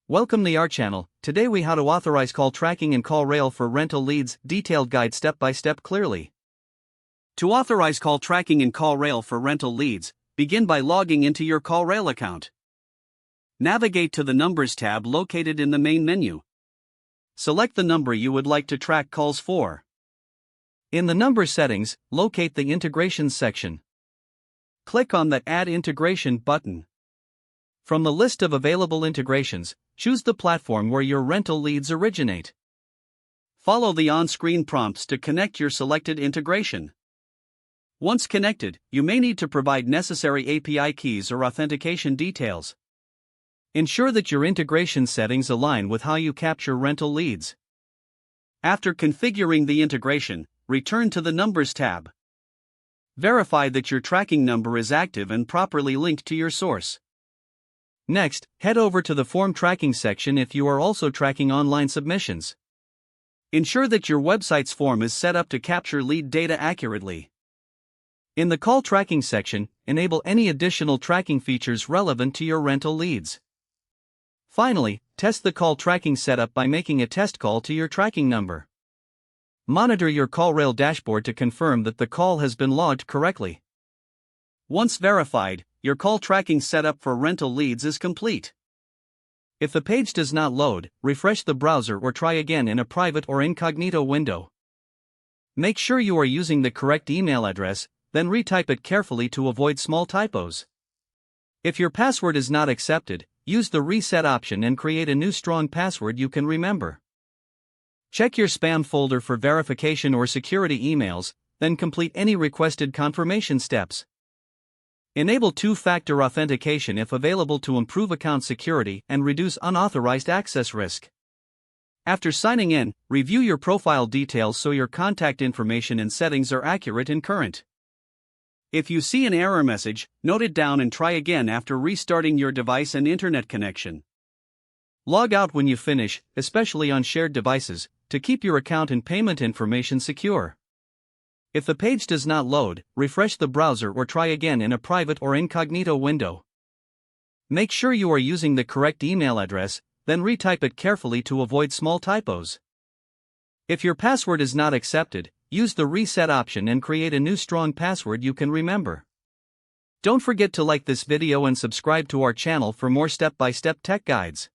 Welcome to our channel. Today we how to authorize call tracking in CallRail for rental leads, detailed guide step by step clearly. To authorize call tracking in CallRail for rental leads, begin by logging into your CallRail account. Navigate to the Numbers tab located in the main menu. Select the number you would like to track calls for. In the Numbers settings, locate the Integrations section. Click on the Add Integration button. From the list of available integrations, choose the platform where your rental leads originate. Follow the on-screen prompts to connect your selected integration. Once connected, you may need to provide necessary API keys or authentication details. Ensure that your integration settings align with how you capture rental leads. After configuring the integration, return to the Numbers tab. Verify that your tracking number is active and properly linked to your source. Next, head over to the Form Tracking section if you are also tracking online submissions. Ensure that your website's form is set up to capture lead data accurately. In the Call Tracking section, enable any additional tracking features relevant to your rental leads. Finally, test the call tracking setup by making a test call to your tracking number. Monitor your CallRail dashboard to confirm that the call has been logged correctly. Once verified, your call tracking setup for rental leads is complete. If the page does not load, refresh the browser or try again in a private or incognito window. Make sure you are using the correct email address, then retype it carefully to avoid small typos. If your password is not accepted, use the reset option and create a new strong password you can remember. Check your spam folder for verification or security emails, then complete any requested confirmation steps. Enable two-factor authentication if available to improve account security and reduce unauthorized access risk. After signing in, review your profile details so your contact information and settings are accurate and current. If you see an error message, note it down and try again after restarting your device and internet connection. Log out when you finish, especially on shared devices, to keep your account and payment information secure. If the page does not load, refresh the browser or try again in a private or incognito window. Make sure you are using the correct email address, then retype it carefully to avoid small typos. If your password is not accepted, use the reset option and create a new strong password you can remember. Don't forget to like this video and subscribe to our channel for more step-by-step tech guides.